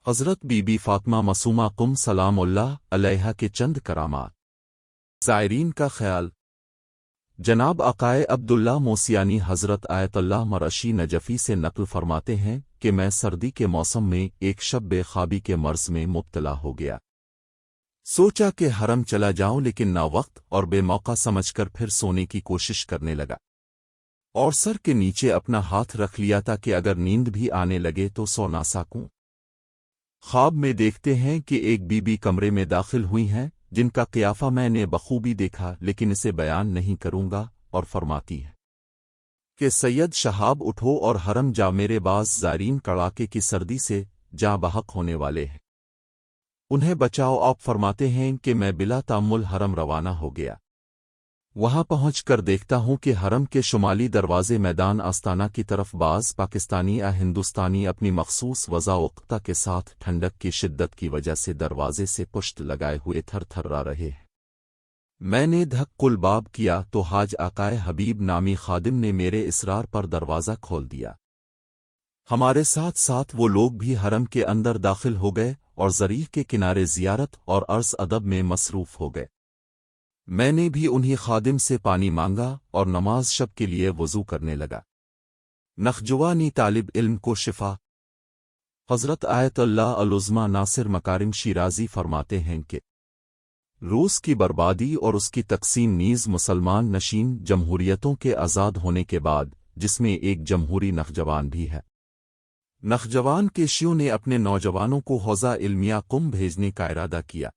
حضرت be be Fatima Masuma قم سلام اللہ علیہا کے چند کرامات۔ زائرین کا خیال۔ جناب عقائے عبداللہ موسیانی حضرت آیت اللہ مرشی نجفی سے نقل فرماتے ہیں کہ میں سردی کے موسم میں ایک شب بے خوابی کے مرض میں مبتلا ہو گیا۔ سوچا کہ حرم چلا جاؤں، لیکن نا وقت اور بے موقع سمجھ کر پھر سونے کی کوشش کرنے لگا اور سر کے نیچے اپنا ہاتھ رکھ لیا تھا کہ اگر نیند بھی آنے لگے تو سو نہ سکوں۔ خواب میں دیکھتے ہیں کہ ایک بی بی کمرے میں داخل ہوئی ہیں جن کا قیافہ میں نے بخوبی دیکھا، لیکن اسے بیان نہیں کروں گا، اور فرماتی ہے کہ سید شہاب اٹھو اور حرم جا، میرے باز زائرین کڑاکے کی سردی سے جاں بحق ہونے والے ہیں، انہیں بچاؤ۔ آپ فرماتے ہیں کہ میں بلا تامل حرم روانہ ہو گیا۔ وہاں پہنچ کر دیکھتا ہوں کہ حرم کے شمالی دروازے میدان آستانہ کی طرف بعض پاکستانی یا ہندوستانی اپنی مخصوص وضاوقتہ کے ساتھ ٹھنڈک کی شدت کی وجہ سے دروازے سے پشت لگائے ہوئے تھر تھرا رہے ہیں۔ میں نے دھک الباب کیا تو حاج آقائے حبیب نامی خادم نے میرے اصرار پر دروازہ کھول دیا۔ ہمارے ساتھ ساتھ وہ لوگ بھی حرم کے اندر داخل ہو گئے اور ذریح کے کنارے زیارت اور عرض ادب میں مصروف ہو گئے۔ میں نے بھی انہی خادم سے پانی مانگا اور نماز شب کے لیے وضو کرنے لگا۔ نخجوانی طالب علم کو شفا۔ حضرت آیت اللہ العظمی ناصر مکارم شیرازی فرماتے ہیں کہ روس کی بربادی اور اس کی تقسیم نیز مسلمان نشین جمہوریتوں کے آزاد ہونے کے بعد، جس میں ایک جمہوری نخجوان بھی ہے، نخجوان کے شیعوں نے اپنے نوجوانوں کو حوزہ علمیہ قم بھیجنے کا ارادہ کیا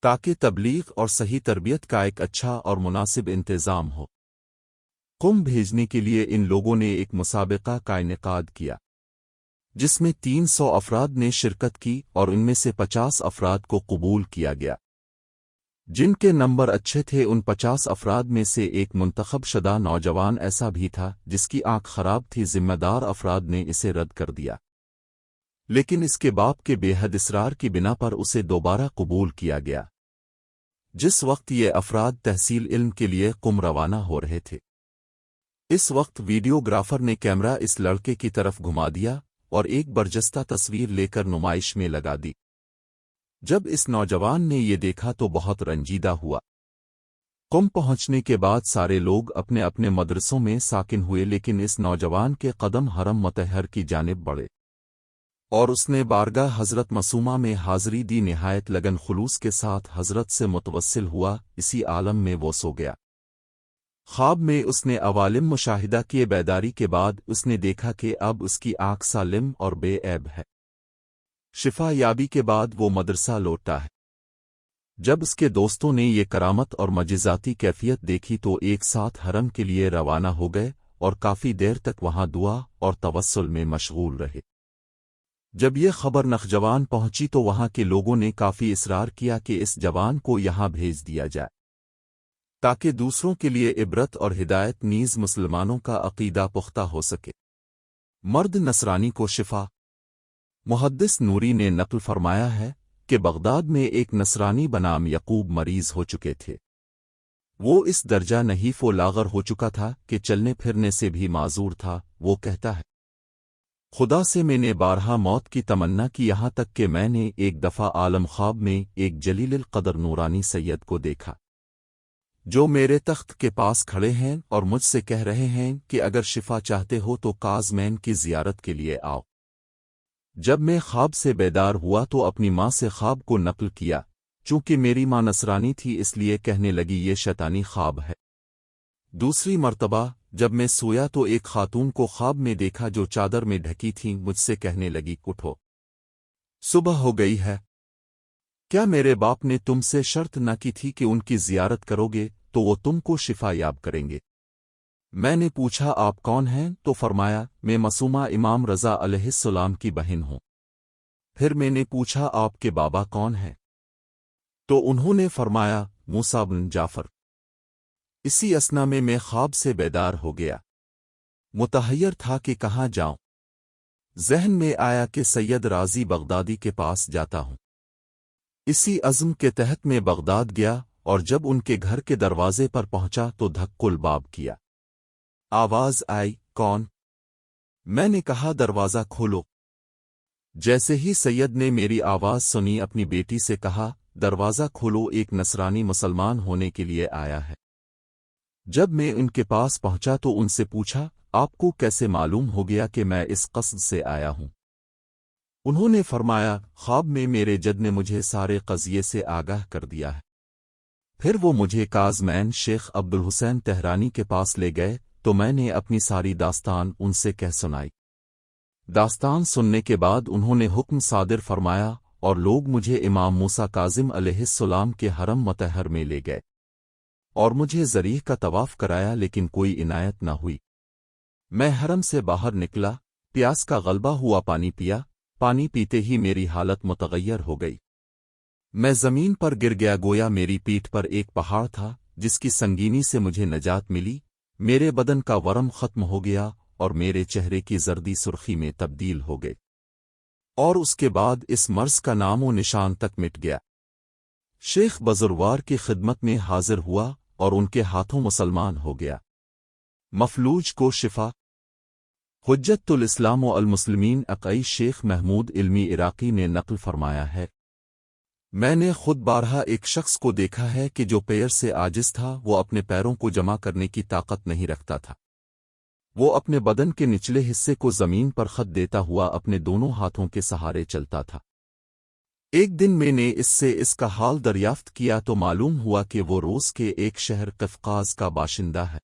تاکہ تبلیغ اور صحیح تربیت کا ایک اچھا اور مناسب انتظام ہو۔ قم بھیجنے کے لیے ان لوگوں نے ایک مسابقہ کا انعقاد کیا جس میں 300 افراد نے شرکت کی اور ان میں سے 50 افراد کو قبول کیا گیا۔ جن کے نمبر اچھے تھے ان 50 افراد میں سے ایک منتخب شدہ نوجوان ایسا بھی تھا جس کی آنکھ خراب تھی۔ ذمہ دار افراد نے اسے رد کر دیا، لیکن اس کے باپ کے بے حد اصرار کی بنا پر اسے دوبارہ قبول کیا گیا۔ جس وقت یہ افراد تحصیل علم کے لیے قم روانہ ہو رہے تھے، اس وقت ویڈیوگرافر نے کیمرہ اس لڑکے کی طرف گھما دیا اور ایک برجستہ تصویر لے کر نمائش میں لگا دی۔ جب اس نوجوان نے یہ دیکھا تو بہت رنجیدہ ہوا۔ قم پہنچنے کے بعد سارے لوگ اپنے اپنے مدرسوں میں ساکن ہوئے، لیکن اس نوجوان کے قدم حرم مطہر کی جانب بڑھے اور اس نے بارگاہ حضرت معصومہ میں حاضری دی۔ نہایت لگن خلوص کے ساتھ حضرت سے متوسل ہوا، اسی عالم میں وہ سو گیا۔ خواب میں اس نے عوالم مشاہدہ کیے۔ بیداری کے بعد اس نے دیکھا کہ اب اس کی آنکھ سالم اور بے عیب ہے۔ شفا یابی کے بعد وہ مدرسہ لوٹا ہے۔ جب اس کے دوستوں نے یہ کرامت اور معجزاتی کیفیت دیکھی تو ایک ساتھ حرم کے لیے روانہ ہو گئے اور کافی دیر تک وہاں دعا اور توسل میں مشغول رہے۔ جب یہ خبر نخجوان پہنچی تو وہاں کے لوگوں نے کافی اصرار کیا کہ اس جوان کو یہاں بھیج دیا جائے تاکہ دوسروں کے لیے عبرت اور ہدایت نیز مسلمانوں کا عقیدہ پختہ ہو سکے۔ مرد نصرانی کو شفا۔ محدث نوری نے نقل فرمایا ہے کہ بغداد میں ایک نصرانی بنام یعقوب مریض ہو چکے تھے۔ وہ اس درجہ نحیف و لاغر ہو چکا تھا کہ چلنے پھرنے سے بھی معذور تھا۔ وہ کہتا ہے، خدا سے میں نے بارہا موت کی تمنا کی، یہاں تک کہ میں نے ایک دفعہ عالم خواب میں ایک جلیل القدر نورانی سید کو دیکھا جو میرے تخت کے پاس کھڑے ہیں اور مجھ سے کہہ رہے ہیں کہ اگر شفا چاہتے ہو تو کاظمین کی زیارت کے لیے آؤ۔ جب میں خواب سے بیدار ہوا تو اپنی ماں سے خواب کو نقل کیا، چونکہ میری ماں نصرانی تھی اس لیے کہنے لگی یہ شیطانی خواب ہے۔ دوسری مرتبہ جب میں سویا تو ایک خاتون کو خواب میں دیکھا جو چادر میں ڈھکی تھی، مجھ سے کہنے لگی اٹھو، صبح ہو گئی ہے۔ کیا میرے باپ نے تم سے شرط نہ کی تھی کہ ان کی زیارت کرو گے تو وہ تم کو شفا یاب کریں گے؟ میں نے پوچھا آپ کون ہیں؟ تو فرمایا میں معصومہ امام رضا علیہ السلام کی بہن ہوں۔ پھر میں نے پوچھا آپ کے بابا کون ہیں؟ تو انہوں نے فرمایا موسیٰ بن جعفر۔ اسی اثنا میں خواب سے بیدار ہو گیا، متحیر تھا کہ کہاں جاؤں۔ ذہن میں آیا کہ سید رازی بغدادی کے پاس جاتا ہوں۔ اسی عزم کے تحت میں بغداد گیا اور جب ان کے گھر کے دروازے پر پہنچا تو دھک الباب کیا۔ آواز آئی کون؟ میں نے کہا دروازہ کھولو۔ جیسے ہی سید نے میری آواز سنی اپنی بیٹی سے کہا، دروازہ کھولو، ایک نصرانی مسلمان ہونے کے لیے آیا ہے۔ جب میں ان کے پاس پہنچا تو ان سے پوچھا، آپ کو کیسے معلوم ہو گیا کہ میں اس قصد سے آیا ہوں؟ انہوں نے فرمایا، خواب میں میرے جد نے مجھے سارے قضیے سے آگاہ کر دیا ہے۔ پھر وہ مجھے کاظمین شیخ عبدالحسین تہرانی کے پاس لے گئے تو میں نے اپنی ساری داستان ان سے کہہ سنائی۔ داستان سننے کے بعد انہوں نے حکم صادر فرمایا اور لوگ مجھے امام موسیٰ کاظم علیہ السلام کے حرم مطہر میں لے گئے اور مجھے ذریح کا طواف کرایا، لیکن کوئی عنایت نہ ہوئی۔ میں حرم سے باہر نکلا، پیاس کا غلبہ ہوا، پانی پیا، پانی پیتے ہی میری حالت متغیر ہو گئی۔ میں زمین پر گر گیا، گویا میری پیٹھ پر ایک پہاڑ تھا جس کی سنگینی سے مجھے نجات ملی۔ میرے بدن کا ورم ختم ہو گیا اور میرے چہرے کی زردی سرخی میں تبدیل ہو گئی، اور اس کے بعد اس مرض کا نام و نشان تک مٹ گیا۔ شیخ بزرگوار کی خدمت میں حاضر ہوا اور ان کے ہاتھوں مسلمان ہو گیا۔ مفلوج کو شفا۔ حجت الاسلام و المسلمین عقائی شیخ محمود علمی عراقی نے نقل فرمایا ہے، میں نے خود بارہا ایک شخص کو دیکھا ہے کہ جو پیر سے عاجز تھا، وہ اپنے پیروں کو جمع کرنے کی طاقت نہیں رکھتا تھا۔ وہ اپنے بدن کے نچلے حصے کو زمین پر خط دیتا ہوا اپنے دونوں ہاتھوں کے سہارے چلتا تھا۔ ایک دن میں نے اس سے اس کا حال دریافت کیا تو معلوم ہوا کہ وہ روس کے ایک شہر قفقاز کا باشندہ ہے۔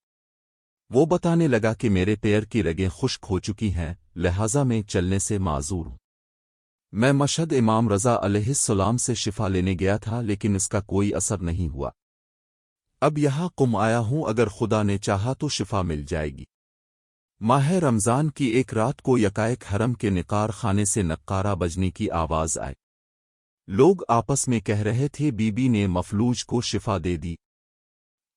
وہ بتانے لگا کہ میرے پیر کی رگیں خشک ہو چکی ہیں، لہذا میں چلنے سے معذور ہوں۔ میں مشہد امام رضا علیہ السلام سے شفا لینے گیا تھا، لیکن اس کا کوئی اثر نہیں ہوا۔ اب یہاں قم آیا ہوں، اگر خدا نے چاہا تو شفا مل جائے گی۔ ماہ رمضان کی ایک رات کو یکائک حرم کے نقار خانے سے نقارہ بجنے کی آواز آئی۔ لوگ آپس میں کہہ رہے تھے، بی بی نے مفلوج کو شفا دے دی۔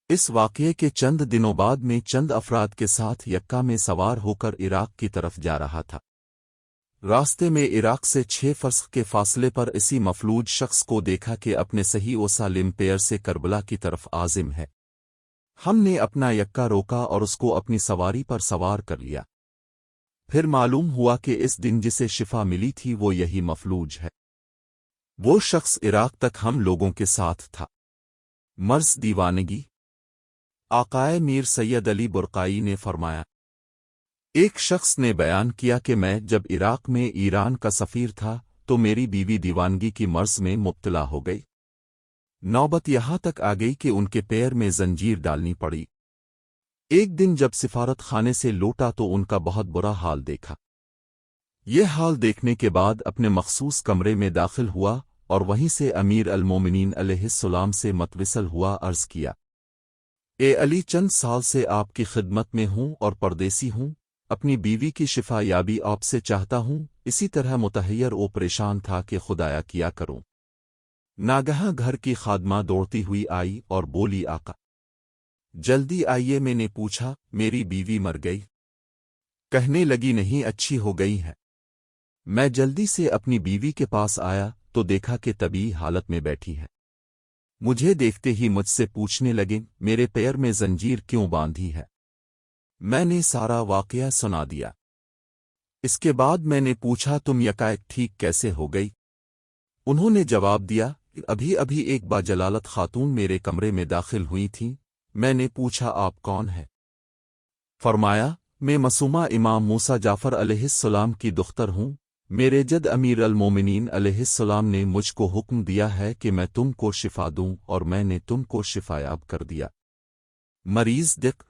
اس واقعے کے چند دنوں بعد میں چند افراد کے ساتھ یکا میں سوار ہو کر عراق کی طرف جا رہا تھا۔ راستے میں عراق سے 6 فرسخ کے فاصلے پر اسی مفلوج شخص کو دیکھا کہ اپنے صحیح و سالم پیر سے کربلا کی طرف عازم ہے۔ ہم نے اپنا یکا روکا اور اس کو اپنی سواری پر سوار کر لیا۔ پھر معلوم ہوا کہ اس دن جسے شفا ملی تھی وہ یہی مفلوج ہے۔ وہ شخص عراق تک ہم لوگوں کے ساتھ تھا۔ مرض دیوانگی۔ آقائے میر سید علی برقائی نے فرمایا، ایک شخص نے بیان کیا کہ میں جب عراق میں ایران کا سفیر تھا تو میری بیوی دیوانگی کی مرض میں مبتلا ہو گئی۔ نوبت یہاں تک آ گئی کہ ان کے پیر میں زنجیر ڈالنی پڑی۔ ایک دن جب سفارت خانے سے لوٹا تو ان کا بہت برا حال دیکھا۔ یہ حال دیکھنے کے بعد اپنے مخصوص کمرے میں داخل ہوا اور وہیں سے امیر المومنین علیہ السلام سے متوصل ہوا، عرض کیا، اے علی، چند سال سے آپ کی خدمت میں ہوں اور پردیسی ہوں، اپنی بیوی کی شفا یابی آپ سے چاہتا ہوں، اسی طرح متحیر و پریشان تھا کہ خدایا کیا کروں۔ ناگہاں گھر کی خادمہ دوڑتی ہوئی آئی اور بولی، آقا جلدی آئیے۔ میں نے پوچھا، میری بیوی مر گئی؟ کہنے لگی، نہیں، اچھی ہو گئی ہے۔ میں جلدی سے اپنی بیوی کے پاس آیا تو دیکھا کہ طبیعی حالت میں بیٹھی ہے۔ مجھے دیکھتے ہی مجھ سے پوچھنے لگے، میرے پیر میں زنجیر کیوں باندھی ہے؟ میں نے سارا واقعہ سنا دیا۔ اس کے بعد میں نے پوچھا، تم یکائک ٹھیک کیسے ہو گئی؟ انہوں نے جواب دیا، ابھی ابھی ایک باجلالت خاتون میرے کمرے میں داخل ہوئی تھیں۔ میں نے پوچھا، آپ کون ہیں؟ فرمایا، میں معصومہ امام موسیٰ جعفر علیہ السلام کی دختر ہوں۔ میرے جد امیر المومنین علیہ السلام نے مجھ کو حکم دیا ہے کہ میں تم کو شفا دوں، اور میں نے تم کو شفایاب کر دیا۔ مریض دق۔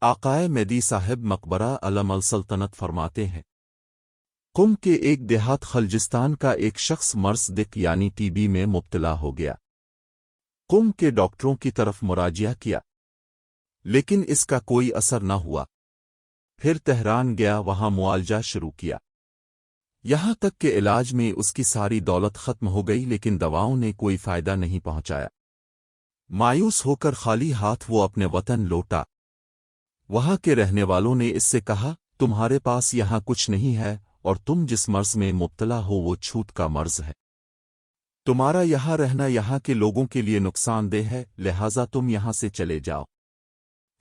آقائے مہدی صاحب مقبرہ علم السلطنت فرماتے ہیں، قم کے ایک دیہات خلجستان کا ایک شخص مرض دق یعنی ٹی بی میں مبتلا ہو گیا۔ قم کے ڈاکٹروں کی طرف مراجعہ کیا، لیکن اس کا کوئی اثر نہ ہوا۔ پھر تہران گیا، وہاں معالجہ شروع کیا، یہاں تک کہ علاج میں اس کی ساری دولت ختم ہو گئی، لیکن دواؤں نے کوئی فائدہ نہیں پہنچایا۔ مایوس ہو کر خالی ہاتھ وہ اپنے وطن لوٹا۔ وہاں کے رہنے والوں نے اس سے کہا، تمہارے پاس یہاں کچھ نہیں ہے، اور تم جس مرض میں مبتلا ہو وہ چھوت کا مرض ہے۔ تمہارا یہاں رہنا یہاں کے لوگوں کے لیے نقصان دہ ہے، لہٰذا تم یہاں سے چلے جاؤ۔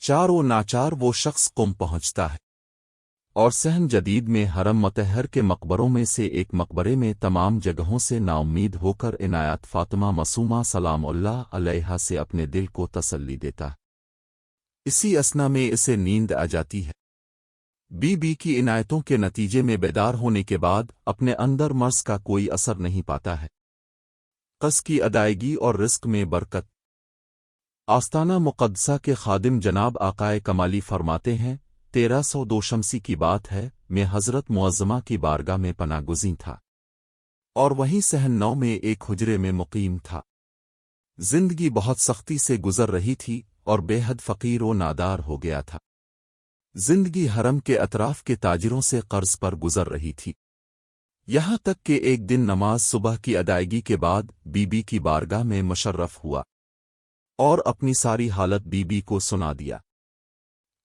چار و ناچار وہ شخص قم پہنچتا ہے اور صحن جدید میں حرم مطہر کے مقبروں میں سے ایک مقبرے میں تمام جگہوں سے ناامید ہو کر عنایت فاطمہ معصومہ سلام اللہ علیہا سے اپنے دل کو تسلی دیتا۔ اسی اثنا میں اسے نیند آ جاتی ہے۔ بی بی کی عنایتوں کے نتیجے میں بیدار ہونے کے بعد اپنے اندر مرض کا کوئی اثر نہیں پاتا ہے۔ قرض کی ادائیگی اور رزق میں برکت۔ آستانہ مقدسہ کے خادم جناب آقائے کمالی فرماتے ہیں، 1302 شمسی کی بات ہے، میں حضرت معظمہ کی بارگاہ میں پناہ گزین تھا اور وہیں صحن 9 میں ایک حجرے میں مقیم تھا۔ زندگی بہت سختی سے گزر رہی تھی اور بے حد فقیر و نادار ہو گیا تھا۔ زندگی حرم کے اطراف کے تاجروں سے قرض پر گزر رہی تھی، یہاں تک کہ ایک دن نماز صبح کی ادائیگی کے بعد بی بی کی بارگاہ میں مشرف ہوا اور اپنی ساری حالت بی بی کو سنا دیا۔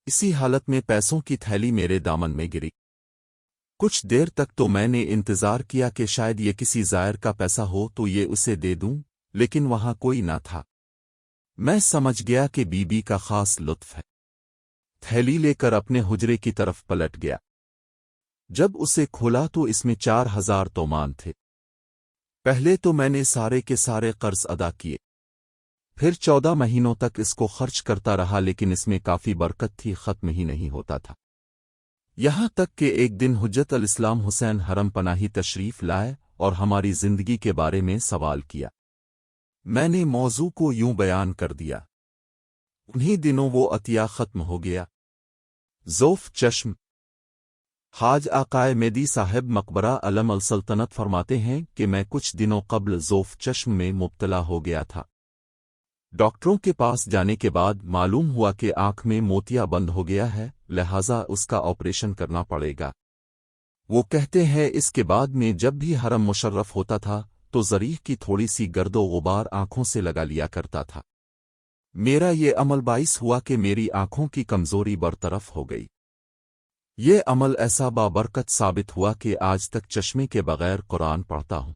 اسی حالت میں پیسوں کی تھیلی میرے دامن میں گری۔ کچھ دیر تک تو میں نے انتظار کیا کہ شاید یہ کسی زائر کا پیسہ ہو تو یہ اسے دے دوں، لیکن وہاں کوئی نہ تھا۔ میں سمجھ گیا کہ بی بی کا خاص لطف ہے، تھیلی لے کر اپنے حجرے کی طرف پلٹ گیا۔ جب اسے کھولا تو اس میں 4000 تومان تھے۔ پہلے تو میں نے سارے کے سارے قرض ادا کیے، پھر 14 مہینوں تک اس کو خرچ کرتا رہا، لیکن اس میں کافی برکت تھی، ختم ہی نہیں ہوتا تھا۔ یہاں تک کہ ایک دن حجت الاسلام حسین حرم پناہی تشریف لائے اور ہماری زندگی کے بارے میں سوال کیا۔ میں نے موضوع کو یوں بیان کر دیا، انہی دنوں وہ عطیہ ختم ہو گیا۔ ذوف چشم حاج آقائے میدی صاحب مقبرہ علم السلطنت فرماتے ہیں کہ میں کچھ دنوں قبل ذوف چشم میں مبتلا ہو گیا تھا۔ ڈاکٹروں کے پاس جانے کے بعد معلوم ہوا کہ آنکھ میں موتیا بند ہو گیا ہے، لہذا اس کا آپریشن کرنا پڑے گا۔ وہ کہتے ہیں اس کے بعد میں جب بھی حرم مشرف ہوتا تھا تو ذریح کی تھوڑی سی گرد و غبار آنکھوں سے لگا لیا کرتا تھا۔ میرا یہ عمل باعث ہوا کہ میری آنکھوں کی کمزوری برطرف ہو گئی۔ یہ عمل ایسا بابرکت ثابت ہوا کہ آج تک چشمے کے بغیر قرآن پڑھتا ہوں۔